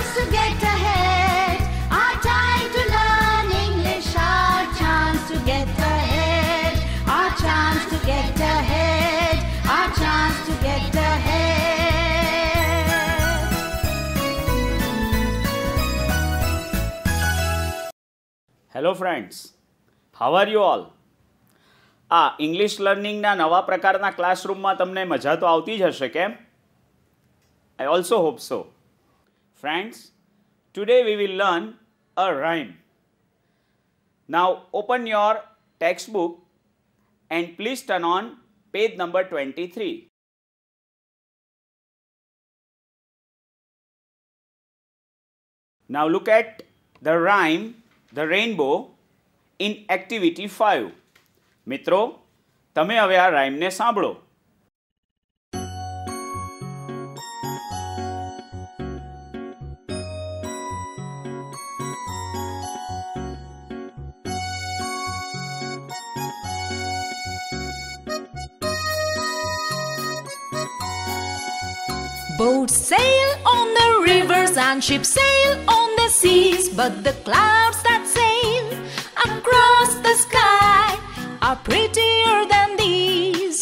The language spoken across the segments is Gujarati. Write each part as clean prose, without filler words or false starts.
chance to get ahead. Our time to learn English. Our chance to get ahead. Our chance to get ahead. Our chance to get ahead. Hello friends, how are you all? English લર્નિંગના નવા પ્રકારના ક્લાસરૂમમાં તમને મજા તો આવતી જ હશે કેમ? I also hope so. Friends, today we will learn a rhyme. Now open your textbook and please turn on page number 23. Now look at the rhyme, the rainbow in activity 5. મિત્રો તમે હવે આ રાઇમને સાંભળો. Boats sail on the rivers and ships sail on the seas, but the clouds that sail across the sky are prettier than these.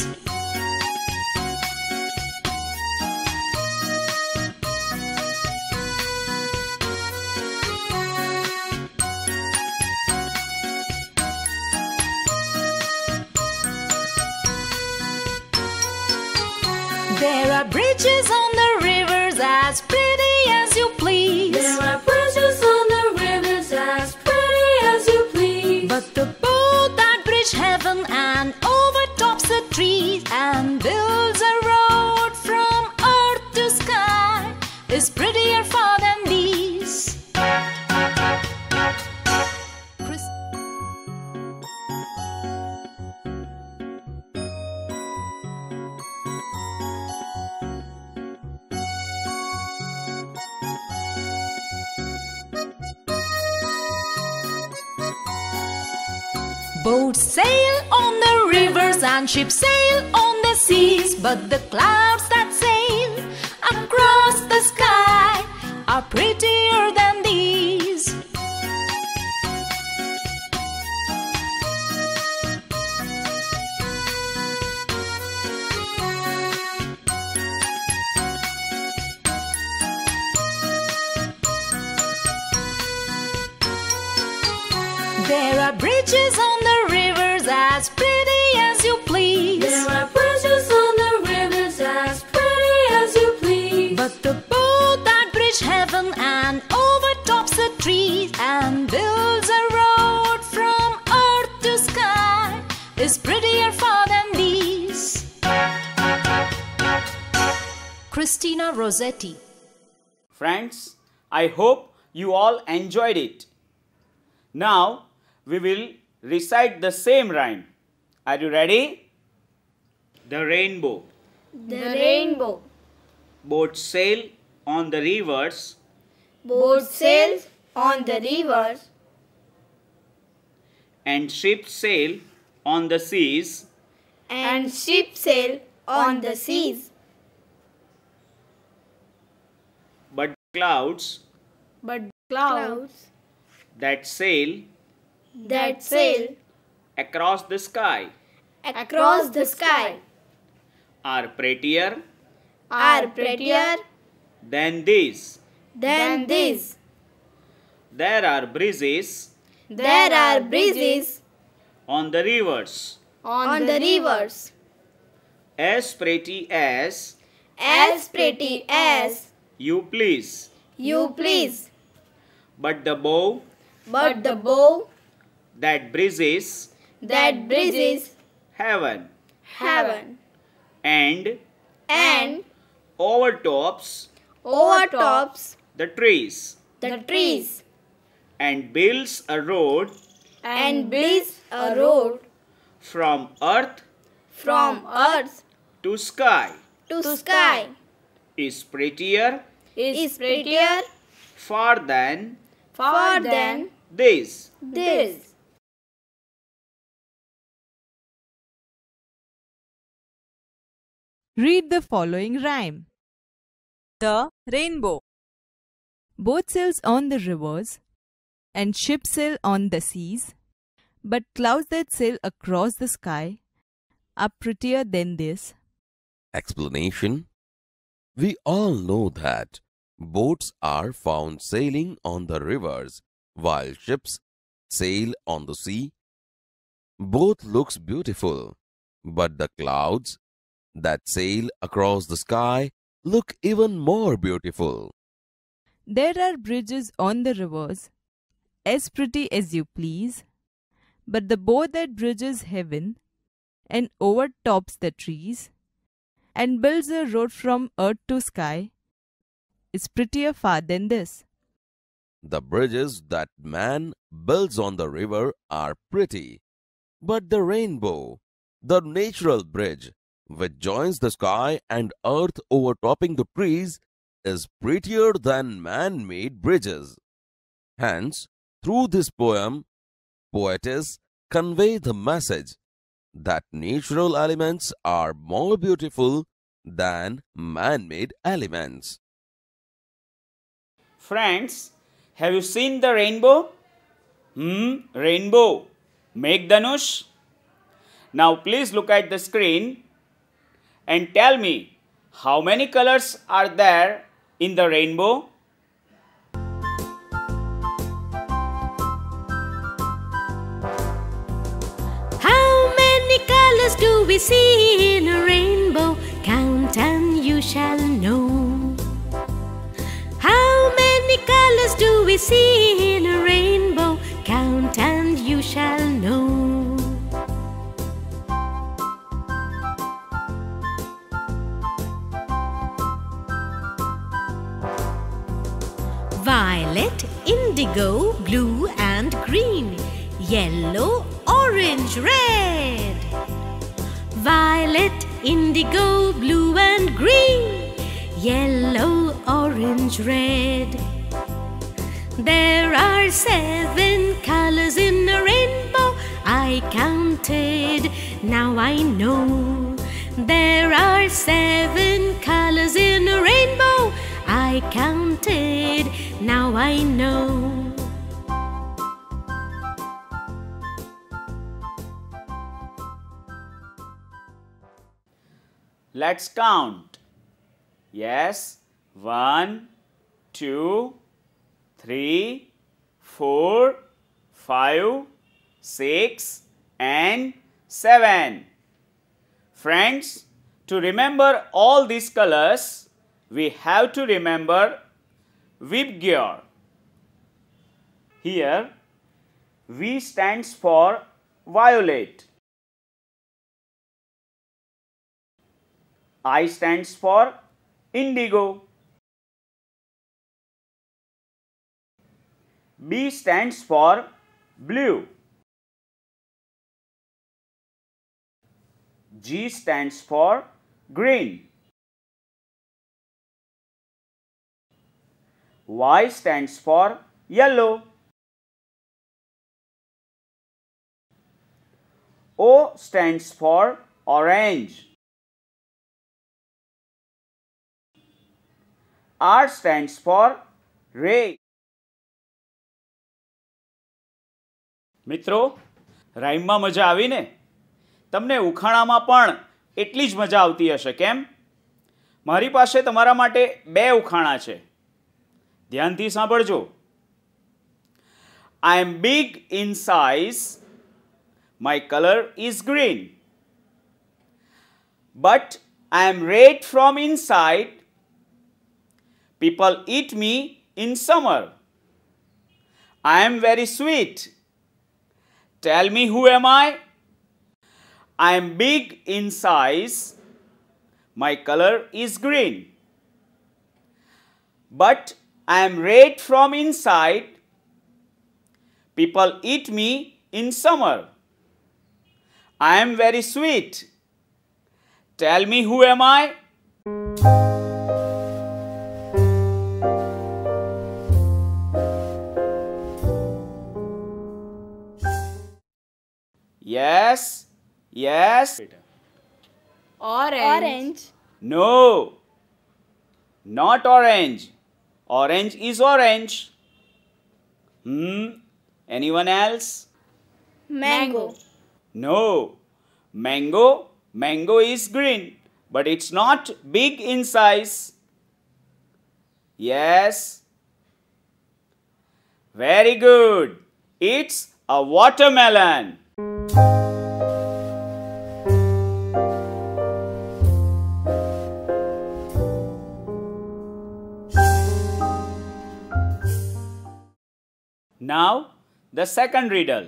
There are bridges on the rivers as pretty as you please. There are bridges on the rivers as pretty as you please. But the boat that bridges heaven and overtops the trees and builds a road from earth to sky is prettier far than these. Boats sail on the rivers and ships sail on the seas, but the clouds that sail across the sky are prettier than these. There are bridges on the rivers as pretty as you please. There are bridges on the rivers as pretty as you please. But the boat that bridges heaven and overtops the trees and builds a road from earth to sky is prettier far than these. Christina Rossetti. Friends, I hope you all enjoyed it. Now we will recite the same rhyme. Are you ready? The rainbow. The rainbow. Boats sail on the rivers. Boats sail on the rivers. And ships sail on the seas. And ships sail on the seas. But clouds But clouds that sail across the sky are prettier than these. There are breezes on the rivers as pretty as you please. But the bow that breezes heaven and overtops the trees and builds a road from earth to sky is prettier far than this. Read the following rhyme. The rainbow. Boat sails on the rivers, and ships sail on the seas, but clouds that sail across the sky are prettier than this. Explanation: we all know that boats are found sailing on the rivers while ships sail on the sea. Both looks beautiful, but the clouds that sail across the sky look even more beautiful. There are bridges on the rivers, as pretty as you please, but the boat that bridges heaven and overtops the trees and builds a road from earth to sky is prettier far than this. The bridges that man builds on the river are pretty, but the rainbow, the natural bridge which joins the sky and earth overtopping the trees, is prettier than man-made bridges. Hence, through this poem, poetess convey the message that natural elements are more beautiful than man-made elements. Friends, have you seen the rainbow? Rainbow. Meghdhanush. Now please look at the screen and tell me how many colors are there in the rainbow? How many colors do we see in a rainbow? Count and you shall know. How many colors do we see in a rainbow? Count and you shall know. Violet, indigo, blue and green, yellow, orange, red. Violet, indigo, blue and green, yellow, orange, red. There are 7 colors in a rainbow, I counted, now I know. There are 7 colors in a rainbow, I counted, now I know. Let's count. Yes, 1, 2, 3, 4, 5, 6, and 7. Friends, to remember all these colors, we have to remember Vibgyor. Here, V stands for violet. I stands for indigo. B stands for blue. G stands for green. Y stands for yellow. O stands for orange. R stands for red. મિત્રો, રાઇમમાં મજા આવી ને? તમને ઉખાણામાં પણ એટલી જ મજા આવતી હશે, કેમ? મારી પાસે તમારા માટે 2 ઉખાણા છે. ધ્યાનથી સાંભળજો. I am big in size. My color is green. But I am red from inside. People eat me in summer. I am very sweet. Tell me, who am I? I am big in size. My color is green. But I am red from inside. People eat me in summer. I am very sweet. Tell me, who am I? Yes, yes. Orange. No, not orange. Orange is orange. Anyone else? Mango. No. Mango is green, but it's not big in size. Yes. Very good. It's a watermelon. Now, the second riddle.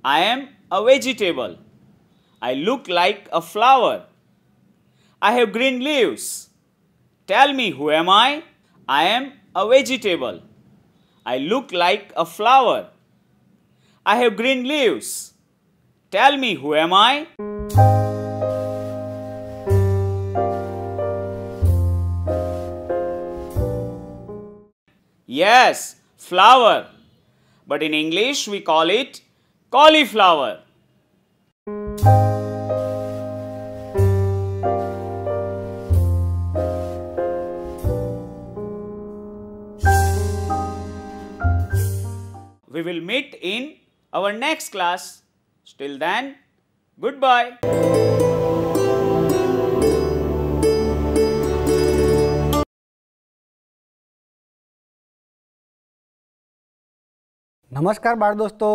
I am a vegetable. I look like a flower. I have green leaves. Tell me, who am I? I am a vegetable. I look like a flower. I have green leaves. Tell me, who am I? Yes, flower. But in English we call it cauliflower. We will meet in our next class. Till then, goodbye. નમસ્કાર બાળ દોસ્તો.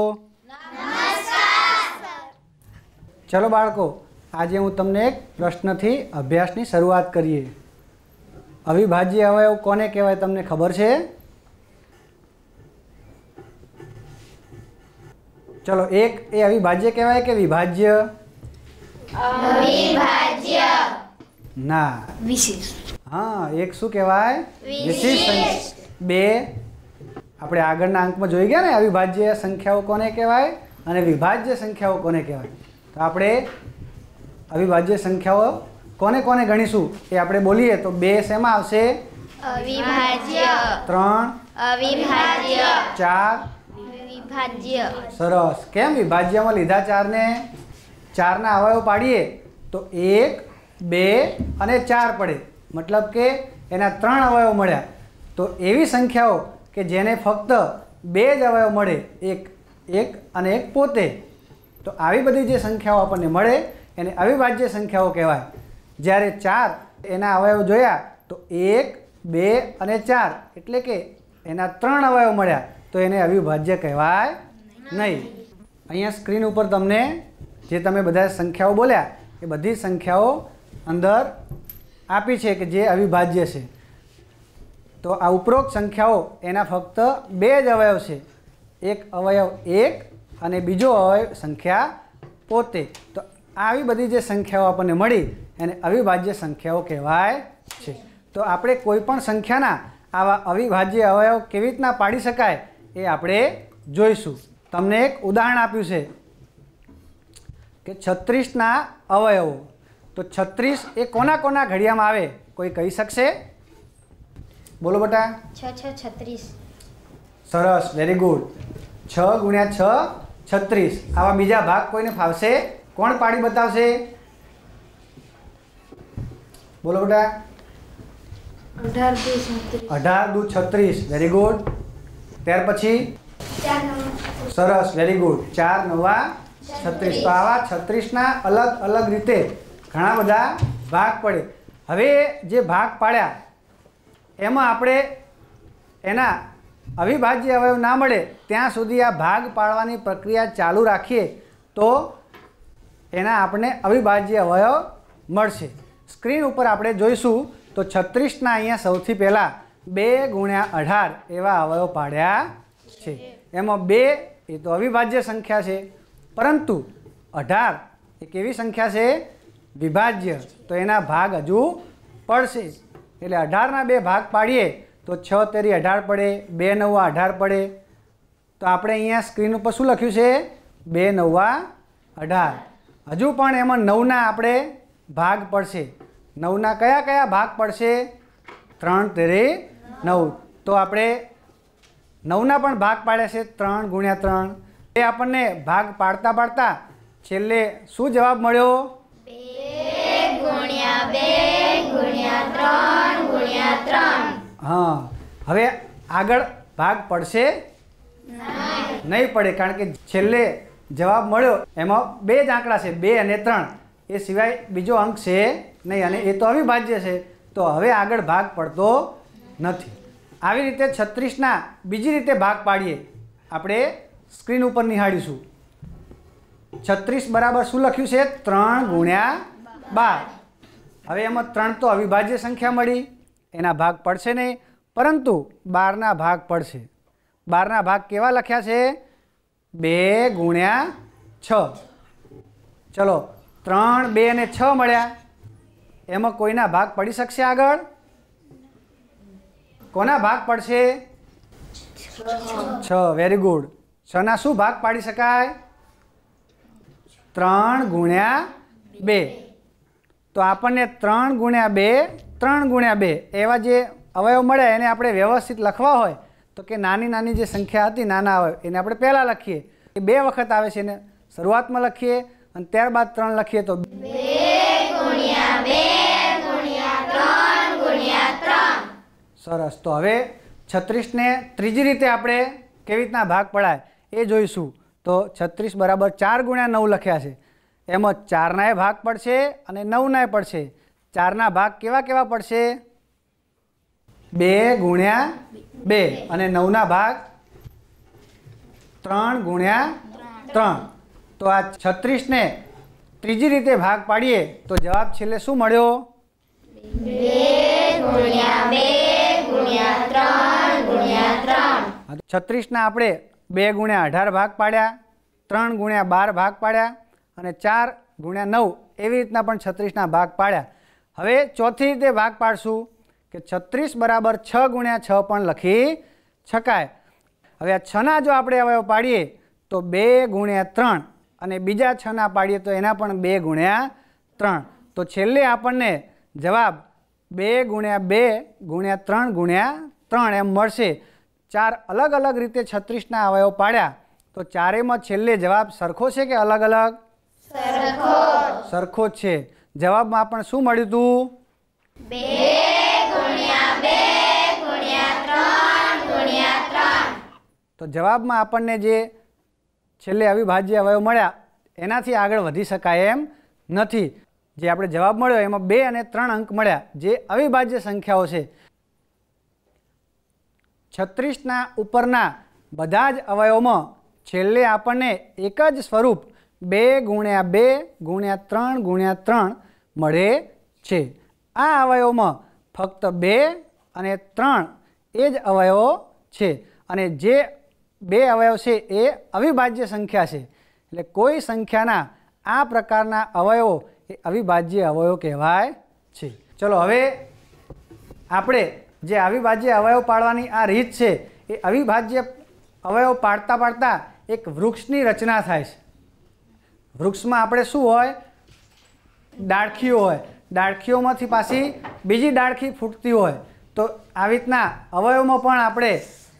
ચલો બાળકો, આજે હું તમને એક પ્રશ્નથી અભ્યાસની શરૂઆત કરીએ. અવિભાજ્ય અવયવ કોને કહેવાય તમને ખબર છે? ચલો, એક એ અવિભાજ્ય કહેવાય કે વિભાજ્ય? અવિભાજ્ય. ના, વિશેષ. હા, એક શું કહેવાય? વિશિષ્ટ. બે, આપણે આગળના અંકમાં જોઈ ગયા ને અવિભાજ્ય સંખ્યાઓ કોને કહેવાય અને વિભાજ્ય સંખ્યાઓ કોને કહેવાય. તો આપણે અવિભાજ્ય સંખ્યાઓ કોને કોને ગણીશું એ આપણે બોલીએ તો બે શેમાં આવશે? અવિભાજ્ય. ત્રણ, અવિભાજ્ય. ચાર. વિભાજ્ય. સરસ. કેમ વિભાજ્યમાં લીધા ચારને? ચારના અવયવ પાડીએ તો એક, બે અને ચાર પડે, મતલબ કે એના ત્રણ અવયવ મળ્યા. તો એવી સંખ્યાઓ કે જેને ફક્ત બે જ અવયવ મળે, એક અને એક પોતે, તો આવી બધી જે સંખ્યાઓ આપણને મળે એને અવિભાજ્ય સંખ્યાઓ કહેવાય. જ્યારે ચાર એના અવયવ જોયા તો એક, બે અને ચાર, એટલે કે એના ત્રણ અવયવ મળ્યા, તો એને અવિભાજ્ય કહેવાય નહીં. અહીંયા સ્ક્રીન ઉપર તમને જે તમે બધા સંખ્યાઓ બોલ્યા એ બધી સંખ્યાઓ અંદર આપી છે કે જે અવિભાજ્ય છે. તો આ ઉપરોક્ત સંખ્યાઓ એના ફક્ત બે જ અવયવ છે, એક અવયવ એક અને બીજો અવયવ સંખ્યા પોતે. તો આવી બધી જે સંખ્યાઓ આપણને મળી એને અવિભાજ્ય સંખ્યાઓ કહેવાય છે. તો આપણે કોઈ પણ સંખ્યાના આવા અવિભાજ્ય અવયવ કેવી રીતના પાડી શકાય એ આપણે જોઈશું. તમને એક ઉદાહરણ આપ્યું છે કે 36ના અવયવો. તો 36 એ કોના કોના ઘડિયામાં આવે કોઈ કહી શકશે? બોલો બેટા. 6 6 36. સરસ, વેરી ગુડ. 6 ગુણ્યા 6 36. આવા બીજા ભાગ કોઈને ફાવશે? કોણ પાડી બતાવશે? બોલો બેટા. 18 દુ 36. Very good. ત્યાર પછી? સરસ, વેરી ગુડ. 4 નવા 36. તો આવા 36ના અલગ અલગ રીતે ઘણા બધા ભાગ પડે. હવે જે ભાગ પાડ્યા એમાં આપણે એના અવિભાજ્ય અવયવ ના મળે ત્યાં સુધી આ ભાગ પાડવાની પ્રક્રિયા ચાલુ રાખીએ તો એના આપણને અવિભાજ્ય અવયવ મળશે. સ્ક્રીન ઉપર આપણે જોઈશું તો 36ના અહીંયા સૌથી પહેલાં 2 ગુણ્યા 18 એવા અવયવ પાડ્યા છે. એમાં 2 એ તો અવિભાજ્ય સંખ્યા છે, પરંતુ 18 એ કેવી સંખ્યા છે? વિભાજ્ય. તો એના ભાગ હજુ પડશે. એટલે 18ના 2 ભાગ પાડીએ તો 6 તેરી 18 પડે, 2 નવા 18 પડે. તો આપણે અહીંયા સ્ક્રીન ઉપર શું લખ્યું છે? 2 નવા 18. હજુ પણ એમાં 9ના આપણે ભાગ પડશે. 9ના કયા કયા ભાગ પડશે? 3 તેરી 9. તો આપણે 9ના પણ ભાગ પાડ્યા છે 3 ગુણ્યા 3. એ આપણને ભાગ પાડતા પાડતા છેલ્લે શું જવાબ મળ્યો? 2 ગુણ્યા 2 ગુણ્યા 3 ગુણ્યા 3. હા, હવે આગળ ભાગ પડશે નહીં પડે, કારણ કે છેલ્લે જવાબ મળ્યો એમાં 2 જ આંકડા છે, 2 અને 3, એ સિવાય બીજો અંક છે નહીં, અને એ તો અવિભાજ્ય છે, તો હવે આગળ ભાગ પડતો નથી. આવી રીતે 36ના બીજી રીતે ભાગ પાડીએ આપણે સ્ક્રીન ઉપર નિહાળીશું. 36 બરાબર શું લખ્યું છે? 3 ગુણ્યા 12. હવે એમાં 3 તો અવિભાજ્ય સંખ્યા મળી, એના ભાગ પડશે નહીં, પરંતુ 12ના ભાગ પડશે. 12ના ભાગ કેવા લખ્યા છે? 2 ગુણ્યા 6. ચલો 3, 2 અને 6 મળ્યા, એમાં કોઈના ભાગ પડી શકશે આગળ? કોના ભાગ પડશે? 6. Very good. 6ના શું ભાગ પાડી શકાય? 3 ગુણ્યા 2. તો આપણને 3 ગુણ્યા 2, 3 ગુણ્યા 2 એવા જે અવયવ મળ્યા એને આપણે વ્યવસ્થિત લખવા હોય તો કે નાની નાની જે સંખ્યા હતી, નાના અવયવ, એને આપણે પહેલાં લખીએ. એ 2 વખત આવે છે, એને શરૂઆતમાં લખીએ અને ત્યારબાદ 3 લખીએ તો 2 ગુણ્યા 2 ગુણ્યા 3 ગુણ્યા 3. સરસ. તો હવે 36ને ત્રીજી રીતે આપણે કેવી રીતના ભાગ પડાય એ જોઈશું. તો 36 બરાબર 4 ગુણ્યા 9 લખ્યા છે, એમાં 4નાય ભાગ પડશે અને 9નાય પડશે. 4ના ભાગ કેવા કેવા પડશે? 2 ગુણ્યા 2 અને 9ના ભાગ 3 ગુણ્યા 3. તો આ 36ને ત્રીજી રીતે ભાગ પાડીએ તો જવાબ છેલ્લે શું મળ્યો? 2 ગુણ્યા 2 ગુણ્યા 3 ગુણ્યા 3. 36ના આપણે 2 ગુણ્યા 18 ભાગ પાડ્યા, 3 ગુણ્યા 12 ભાગ પાડ્યા અને 4 ગુણ્યા 9 એવી રીતના પણ 36ના ભાગ પાડ્યા. હવે ચોથી રીતે ભાગ પાડશું કે 36 બરાબર 6 ગુણ્યા 6 પણ લખી શકાય. હવે આ 6ના જો આપણે અવયવ પાડીએ તો 2 ગુણ્યા 3 અને બીજા 6ના પાડીએ તો એના પણ 2 ગુણ્યા 3. તો છેલ્લે આપણને જવાબ 2 ગુણ્યા 2 ગુણ્યા 3 ગુણ્યા 3 એમ મળશે. 4 અલગ અલગ રીતે 36ના અવયવ પાડ્યા તો ચારેયમાં છેલ્લે જવાબ સરખો છે કે અલગ અલગ? સરખો જ છે. જવાબમાં આપણને શું મળ્યું હતું? 2 ગુણ્યા 2 ગુણ્યા 3 ગુણ્યા 3. તો જવાબમાં આપણને જે છેલ્લે અવિભાજ્ય અવયવ મળ્યા એનાથી આગળ વધી શકાય એમ નથી. જે આપણે જવાબ મળ્યો એમાં 2 અને 3 અંક મળ્યા, જે અવિભાજ્ય સંખ્યાઓ છે. 36ના ઉપરના બધા જ અવયવમાં છેલ્લે આપણને એક જ સ્વરૂપ 2 ગુણ્યા 2 ગુણ્યા 3 ગુણ્યા 3 મળે છે. આ અવયવમાં ફક્ત 2 અને 3 એ જ અવયવો છે, અને જે 2 અવયવ છે એ અવિભાજ્ય સંખ્યા છે. એટલે કોઈ સંખ્યાના આ પ્રકારના અવયવો એ અવિભાજ્ય અવયવ કહેવાય છે. ચલો હવે આપણે જે અવિભાજ્ય અવયવ પાડવાની આ રીત છે એ અવિભાજ્ય અવયવ પાડતા પાડતા એક વૃક્ષની રચના થાય છે. વૃક્ષમાં આપણે શું હોય? ડાળખીઓ હોય, ડાળખીઓમાંથી પાછી બીજી ડાળખી ફૂટતી હોય. તો આવી રીતના અવયવમાં પણ આપણે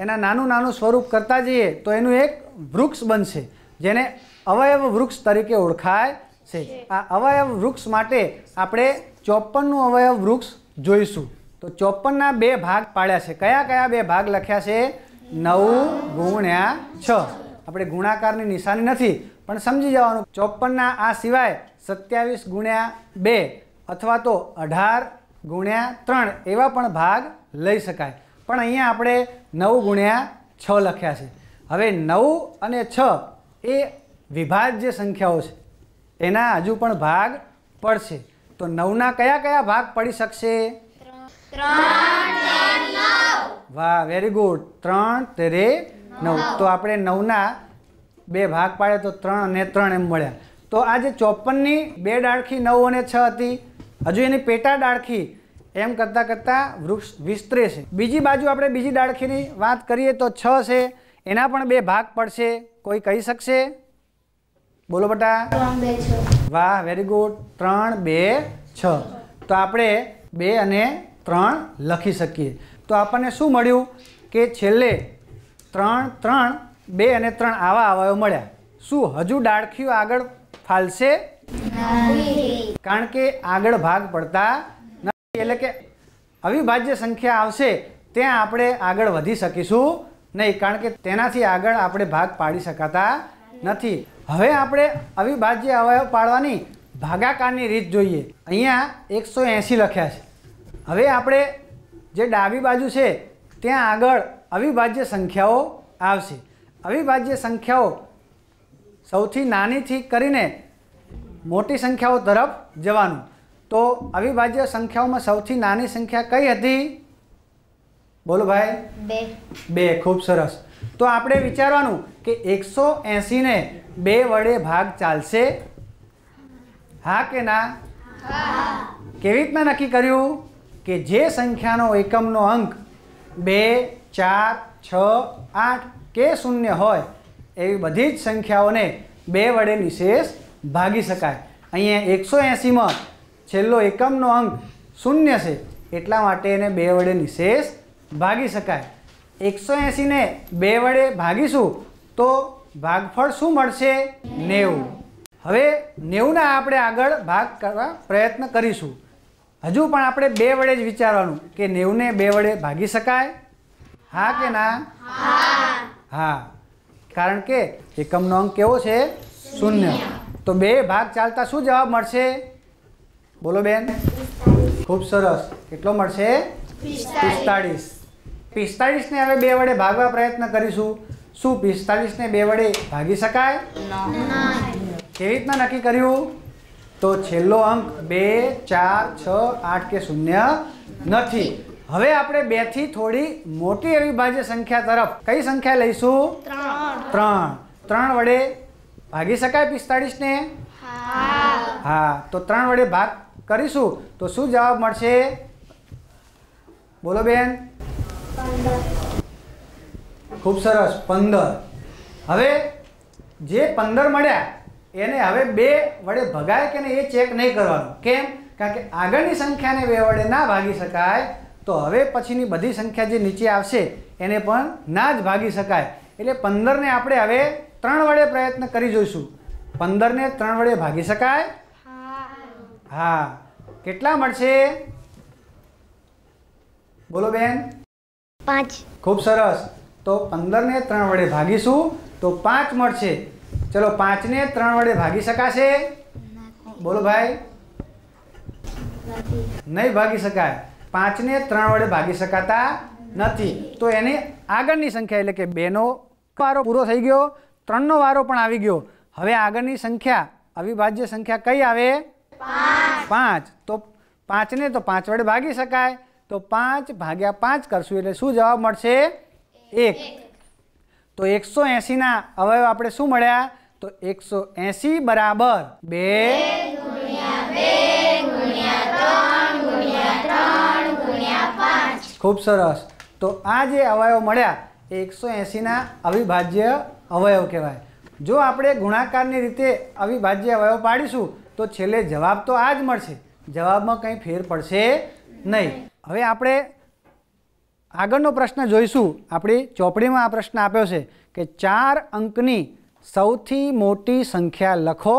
એના નાનું નાનું સ્વરૂપ કરતા જઈએ તો એનું એક વૃક્ષ બનશે, જેને અવયવ વૃક્ષ તરીકે ઓળખાય છે. આ અવયવ વૃક્ષ માટે આપણે 54નું અવયવ વૃક્ષ જોઈશું. તો 54ના 2 ભાગ પાડ્યા છે. કયા કયા 2 ભાગ લખ્યા છે? 9 ગુણ્યા 6. આપણે ગુણાકારની નિશાની નથી પણ સમજી જવાનું. 54ના આ સિવાય 27 ગુણ્યા 2 અથવા તો 18 ગુણ્યા 3 એવા પણ ભાગ લઈ શકાય. પણ અહીંયા આપણે 9 ગુણ્યા 6 લખ્યા છે. હવે 9 અને 6 એ વિભાજ્ય સંખ્યાઓ છે, એના હજુ પણ ભાગ પડશે. તો 9ના કયા કયા ભાગ પડી શકશે? 3 અને 9. વાહ, વેરી ગુડ. 3 તેરે 9. તો આપણે 9ના 2 ભાગ પાડ્યા તો 3 અને 3 એમ મળ્યા. તો આ જે 54ની 2 ડાળખી 9 અને 6 હતી, હજુ એની પેટા ડાળખી એમ કરતાં કરતાં વૃક્ષ વિસ્તરે છે. બીજી બાજુ આપણે બીજી ડાળખીની વાત કરીએ તો 6 છે, એના પણ 2 ભાગ પડશે. કોઈ કહી શકશે? બોલો બટા. 3 2 6. વાહ, વેરી ગુડ. 3 2 6. તો આપણે 2 અને 3 લખી શકીએ. તો આપણને શું મળ્યું કે છેલ્લે 3 3 2 અને 3 આવા અવયવ મળ્યા. શું હજુ ડાળખીઓ આગળ ફાલશે? કારણ કે આગળ ભાગ પડતા નથી. એટલે કે અવિભાજ્ય સંખ્યા આવશે ત્યાં આપણે આગળ વધી શકીશું નહીં, કારણ કે તેનાથી આગળ આપણે ભાગ પાડી શકાતા નથી. હવે આપણે અવિભાજ્ય અવયવ પાડવાની ભાગાકારની રીત જોઈએ. અહીંયા 180 લખ્યા છે. હવે આપણે જે ડાબી બાજુ છે ત્યાં આગળ અવિભાજ્ય સંખ્યાઓ આવશે. અવિભાજ્ય સંખ્યાઓ સૌથી નાનીથી કરીને મોટી સંખ્યાઓ તરફ જવાનું. તો અવિભાજ્ય સંખ્યાઓમાં સૌથી નાની સંખ્યા કઈ હતી? બોલો ભાઈ. 2. ખૂબ સરસ. તો આપણે વિચારવાનું કે 180 ને 2 વડે ભાગ ચાલશે? હા કે ના? કેવી રીતના નક્કી કર્યું? કે જે સંખ્યાનો એકમનો અંક 2, 4, 6, 8 કે 0 હોય એવી બધી જ સંખ્યાઓને 2 વડે નિશેષ ભાગી શકાય. અહીંયા 180માં છેલ્લો એકમનો અંક 0 છે, એટલા માટે એને 2 વડે નિશેષ ભાગી શકાય. 180 ને 2 વડે ભાગીશું તો ભાગફળ શું મળશે? 90. હવે 90ના આપણે આગળ ભાગ કરવા પ્રયત્ન કરીશું. હજુ પણ આપણે 2 વડે જ વિચારવાનું કે 90 ને 2 વડે ભાગી શકાય? હા કે ના? હા, કારણ કે એકમનો અંક કેવો છે? 0. તો 2 ભાગ ચાલતા શું જવાબ મળશે? બોલો બેન. ખૂબ સરસ. કેટલો મળશે? 45. 45 ને હવે 2 વડે ભાગવા પ્રયત્ન કરીશું. શું 45 ને 2 વડે ભાગી શકાય? કેવી રીતના નક્કી કર્યું? તો છેલ્લો અંક 2, 4, 6, 8 કે 0 નથી. હવે આપણે 2 થી થોડી મોટી અવિભાજ્ય સંખ્યા તરફ કઈ સંખ્યા લઈશું? 3. 3 વડે ભાગી શકાય 45 ને? હા. તો 3 વડે ભાગ કરીશું તો શું જવાબ મળશે? બોલો બેન. ખૂબ સરસ. 15. હવે જે 15 મળ્યા એને હવે 2 વડે ભગાય કે નહીં એ ચેક નહીં કરવાનું. કેમ? કારણ કે આગળની સંખ્યાને 2 વડે ના ભાગી શકાય તો હવે પછીની બધી સંખ્યા જે નીચે આવશે એને પણ ના જ ભાગી શકાય. એટલે 15ને આપણે હવે 3 વડે પ્રયત્ન કરી જોઈશું. 15ને 3 વડે ભાગી શકાય? હા. કેટલા મળશે? બોલો બેન. 5. ખૂબ સરસ. તો 15ને 3 વડે ભાગીશું તો 5 મળશે. ચલો 5ને 3 વડે ભાગી શકાશે? બોલો ભાઈ. નહીં ભાગી શકાય. 5ને 3 વડે ભાગી શકાતા નથી. તો એની આગળની સંખ્યા એટલે કે 2નો વારો પૂરો થઈ ગયો, 3નો વારો પણ આવી ગયો. હવે આગળની સંખ્યા અવિભાજ્ય સંખ્યા કઈ આવે? 5. તો 5ને તો 5 વડે ભાગી શકાય. તો 5 ભાગ્યા 5 કરશું એટલે શું જવાબ મળશે? 1. તો 180ના અવયવ આપણે શું મળ્યા? તો 180 બરાબર 2 ખૂબ સરસ. તો આ જે અવયવ મળ્યા એ 180ના અવિભાજ્ય અવયવ કહેવાય. જો આપણે ગુણાકારની રીતે અવિભાજ્ય અવયવ પાડીશું તો છેલ્લે જવાબ તો આ જ મળશે, જવાબમાં કંઈ ફેર પડશે નહીં. હવે આપણે આગળનો પ્રશ્ન જોઈશું. આપણી ચોપડીમાં આ પ્રશ્ન આપ્યો છે કે 4 અંકની સૌથી મોટી સંખ્યા લખો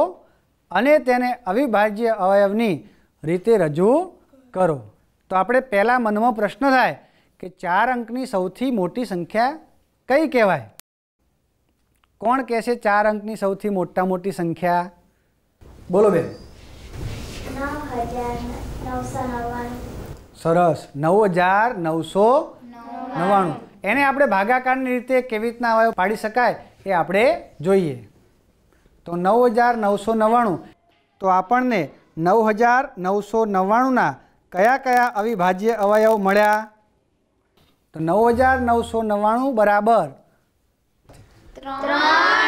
અને તેને અવિભાજ્ય અવયવની રીતે રજૂ કરો. તો આપણે પહેલાં મનમાં પ્રશ્ન થાય કે 4 અંકની સૌથી મોટી સંખ્યા કઈ કહેવાય? કોણ કહેશે 4 અંકની સૌથી મોટી સંખ્યા? બોલો બેન. 9999. સરસ. 9999. એને આપણે ભાગાકારની રીતે કેવી રીતના અવયવ પાડી શકાય એ આપણે જોઈએ. તો 9999. તો આપણને 9999ના કયા કયા અવિભાજ્ય અવયવ મળ્યા? તો 9999 બરાબર 3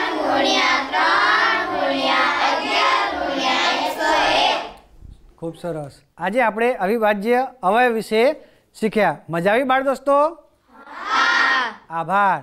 ખૂબ સરસ. આજે આપણે અવિભાજ્ય અવયવ વિશે શીખ્યા. મજા આવી બાળ દોસ્તો? આભાર.